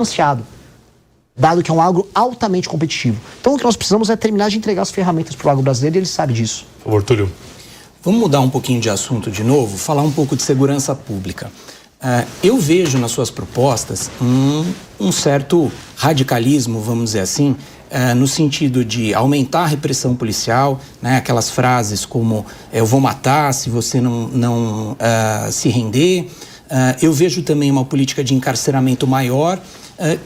balanceado, dado que é um agro altamente competitivo. Então o que nós precisamos é terminar de entregar as ferramentas para o agro brasileiro e ele sabe disso. Por favor, Túlio. Vamos mudar um pouquinho de assunto de novo, falar um pouco de segurança pública. Eu vejo nas suas propostas um certo radicalismo, vamos dizer assim, no sentido de aumentar a repressão policial, né? Aquelas frases como eu vou matar se você não se render. Eu vejo também uma política de encarceramento maior,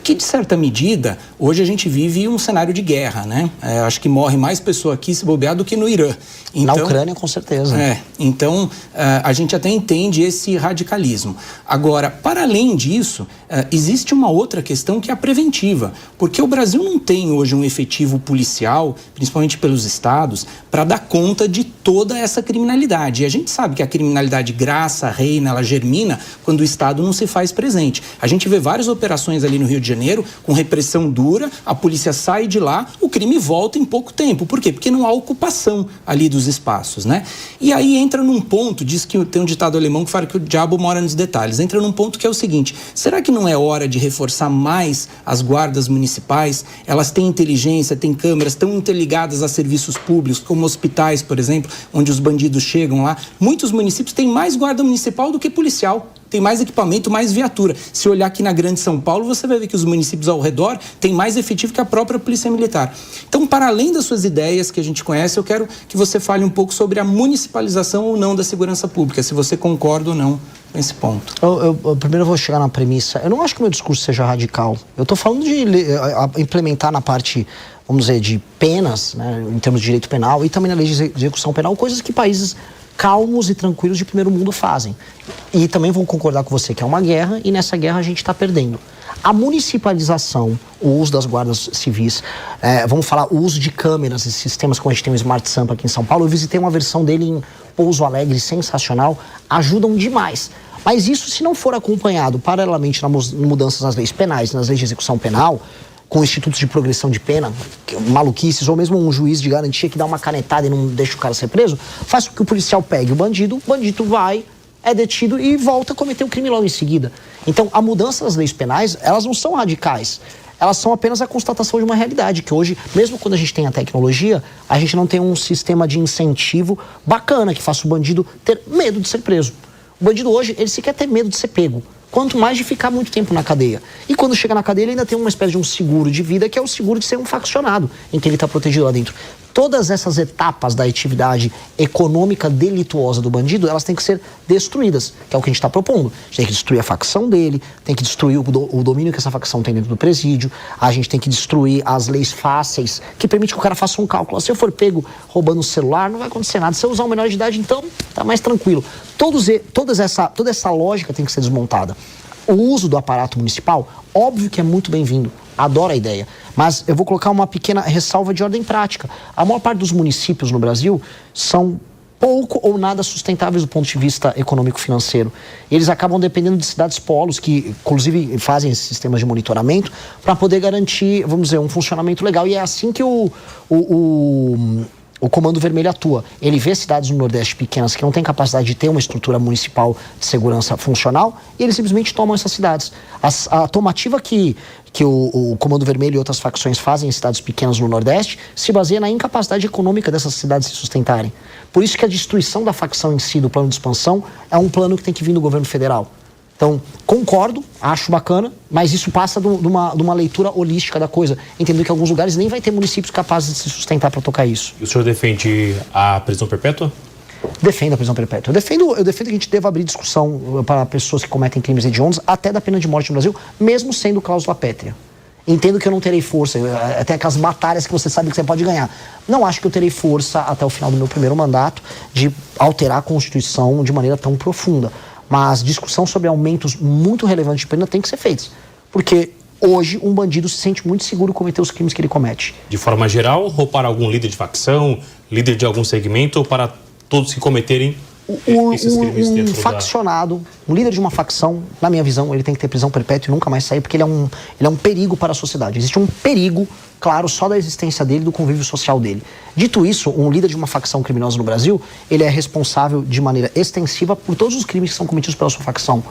que, de certa medida, hoje a gente vive um cenário de guerra, né? Acho que morre mais pessoa aqui se bobear do que no Irã. Então, na Ucrânia, com certeza. Então, a gente até entende esse radicalismo. Agora, para além disso, existe uma outra questão que é a preventiva, porque o Brasil não tem hoje um efetivo policial, principalmente pelos estados, para dar conta de toda essa criminalidade. E a gente sabe que a criminalidade graça, reina, ela germina quando o Estado não se faz presente. A gente vê várias operações ali no Rio de Janeiro, com repressão dura, a polícia sai de lá, o crime volta em pouco tempo. Por quê? Porque não há ocupação ali dos espaços, né? E aí entra num ponto, diz que tem um ditado alemão que fala que o diabo mora nos detalhes, entra num ponto que é o seguinte: será que não é hora de reforçar mais as guardas municipais? Elas têm inteligência, têm câmeras, estão interligadas a serviços públicos, como hospitais, por exemplo, onde os bandidos chegam lá. Muitos municípios têm mais guarda municipal do que policial. Tem mais equipamento, mais viatura. Se olhar aqui na Grande São Paulo, você vai ver que os municípios ao redor têm mais efetivo que a própria Polícia Militar. Então, para além das suas ideias que a gente conhece, eu quero que você fale um pouco sobre a municipalização ou não da segurança pública, se você concorda ou não com esse ponto. Primeiro eu vou chegar na premissa. Eu não acho que o meu discurso seja radical. Eu estou falando de implementar na parte, vamos dizer, de penas, né, em termos de direito penal e também na lei de execução penal, coisas que países calmos e tranquilos de primeiro mundo fazem. E também vou concordar com você que é uma guerra e nessa guerra a gente está perdendo. A municipalização, o uso das guardas civis, vamos falar o uso de câmeras e sistemas como a gente tem o Smart Sampa aqui em São Paulo. Eu visitei uma versão dele em Pouso Alegre, sensacional, ajudam demais. Mas isso, se não for acompanhado paralelamente nas mudanças nas leis penais, nas leis de execução penal, com institutos de progressão de pena, maluquices, ou mesmo um juiz de garantia que dá uma canetada e não deixa o cara ser preso, faz com que o policial pegue o bandido vai, é detido e volta a cometer o crime logo em seguida. Então, a mudança das leis penais, elas não são radicais. Elas são apenas a constatação de uma realidade, que hoje, mesmo quando a gente tem a tecnologia, a gente não tem um sistema de incentivo bacana que faça o bandido ter medo de ser preso. O bandido hoje, ele sequer tem medo de ser pego. Quanto mais de ficar muito tempo na cadeia. E quando chega na cadeia, ele ainda tem uma espécie de um seguro de vida, que é o seguro de ser um faccionado, em que ele está protegido lá dentro. Todas essas etapas da atividade econômica delituosa do bandido, elas têm que ser destruídas, que é o que a gente está propondo. A gente tem que destruir a facção dele, tem que destruir o domínio que essa facção tem dentro do presídio, a gente tem que destruir as leis fáceis, que permite que o cara faça um cálculo. Se eu for pego roubando o celular, não vai acontecer nada. Se eu usar um menor de idade, então, tá mais tranquilo. Toda essa lógica tem que ser desmontada. O uso do aparato municipal, óbvio que é muito bem-vindo. Adoro a ideia. Mas eu vou colocar uma pequena ressalva de ordem prática. A maior parte dos municípios no Brasil são pouco ou nada sustentáveis do ponto de vista econômico-financeiro. Eles acabam dependendo de cidades polos, que inclusive fazem esses sistemas de monitoramento, para poder garantir, vamos dizer, um funcionamento legal. E é assim que o Comando Vermelho atua. Ele vê cidades no Nordeste pequenas que não têm capacidade de ter uma estrutura municipal de segurança funcional e eles simplesmente tomam essas cidades. A tomativa que o Comando Vermelho e outras facções fazem em cidades pequenas no Nordeste se baseia na incapacidade econômica dessas cidades se sustentarem. Por isso que a destruição da facção em si, do plano de expansão, é um plano que tem que vir do governo federal. Então, concordo, acho bacana, mas isso passa de uma leitura holística da coisa. Entendendo que em alguns lugares nem vai ter municípios capazes de se sustentar para tocar isso. E o senhor defende a prisão perpétua? Defendo a prisão perpétua. Eu defendo que a gente deva abrir discussão para pessoas que cometem crimes hediondos, até da pena de morte no Brasil, mesmo sendo cláusula pétrea. Entendo que eu não terei força, até aquelas batalhas que você sabe que você pode ganhar. Não acho que eu terei força até o final do meu primeiro mandato de alterar a Constituição de maneira tão profunda. Mas discussão sobre aumentos muito relevantes de pena tem que ser feitos. Porque hoje um bandido se sente muito seguro em cometer os crimes que ele comete. De forma geral, ou para algum líder de facção, líder de algum segmento, ou para todos que cometerem esses crimes dentro faccionado, um líder de uma facção, na minha visão, ele tem que ter prisão perpétua e nunca mais sair, porque ele é um perigo para a sociedade. Existe um perigo, claro, só da existência dele, do convívio social dele. Dito isso, um líder de uma facção criminosa no Brasil, ele é responsável de maneira extensiva por todos os crimes que são cometidos pela sua facção.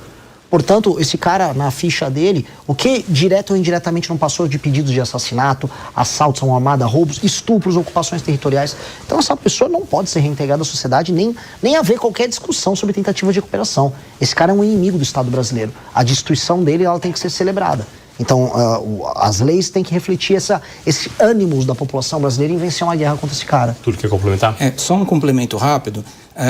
Portanto, esse cara, na ficha dele, o que direto ou indiretamente não passou de pedidos de assassinato, assaltos a uma armada, roubos, estupros, ocupações territoriais. Então, essa pessoa não pode ser reintegrada à sociedade, nem haver qualquer discussão sobre tentativa de recuperação. Esse cara é um inimigo do Estado brasileiro. A destituição dele, ela tem que ser celebrada. Então, as leis têm que refletir esse ânimo da população brasileira em vencer uma guerra contra esse cara. Tudo quer complementar? Só um complemento rápido.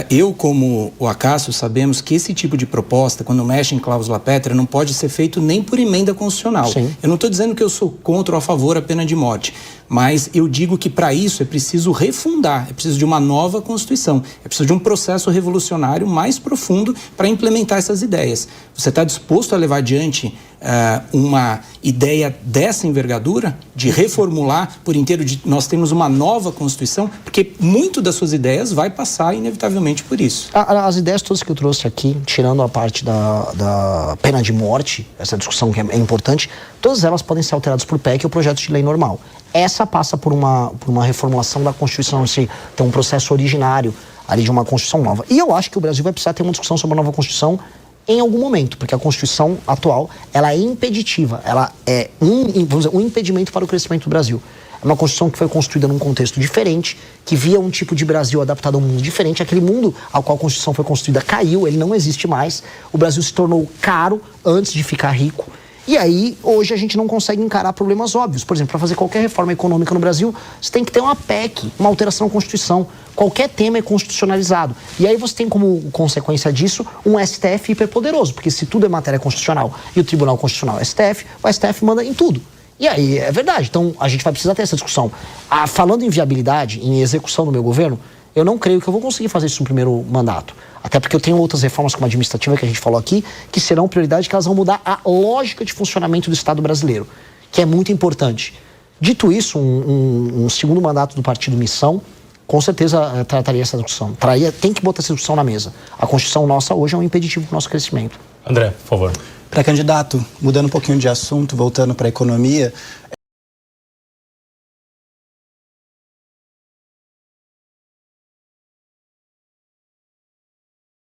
Eu, como o Acácio, sabemos que esse tipo de proposta, quando mexe em cláusula pétrea, não pode ser feito nem por emenda constitucional. Sim. Eu não estou dizendo que eu sou contra ou a favor da pena de morte, mas eu digo que para isso é preciso refundar, é preciso de uma nova Constituição, é preciso de um processo revolucionário mais profundo para implementar essas ideias. Você está disposto a levar adiante uma ideia dessa envergadura, de reformular por inteiro, nós temos uma nova Constituição, porque muito das suas ideias vai passar inevitavelmente por isso. As ideias todas que eu trouxe aqui, tirando a parte da pena de morte, essa discussão que é importante, todas elas podem ser alteradas por PEC ou projeto de lei normal. Essa passa por uma reformulação da Constituição, se tem um processo originário ali de uma Constituição nova. E eu acho que o Brasil vai precisar ter uma discussão sobre a nova Constituição em algum momento, porque a Constituição atual, ela é impeditiva, ela é um impedimento para o crescimento do Brasil. É uma Constituição que foi construída num contexto diferente, que via um tipo de Brasil adaptado a um mundo diferente. Aquele mundo ao qual a Constituição foi construída caiu, ele não existe mais. O Brasil se tornou caro antes de ficar rico. E aí, hoje a gente não consegue encarar problemas óbvios. Por exemplo, para fazer qualquer reforma econômica no Brasil, você tem que ter uma PEC, uma alteração na Constituição. Qualquer tema é constitucionalizado. E aí você tem como consequência disso um STF hiperpoderoso, porque se tudo é matéria constitucional e o Tribunal Constitucional é STF, o STF manda em tudo. E aí, é verdade. Então, a gente vai precisar ter essa discussão. Falando em viabilidade, em execução do meu governo, eu não creio que eu vou conseguir fazer isso no primeiro mandato. Até porque eu tenho outras reformas como a administrativa que a gente falou aqui, que serão prioridade, que elas vão mudar a lógica de funcionamento do Estado brasileiro, que é muito importante. Dito isso, um segundo mandato do Partido Missão, com certeza trataria essa discussão. Tem que botar essa discussão na mesa. A Constituição nossa hoje é um impeditivo para o nosso crescimento. André, por favor. Pré-candidato, mudando um pouquinho de assunto, voltando para a economia,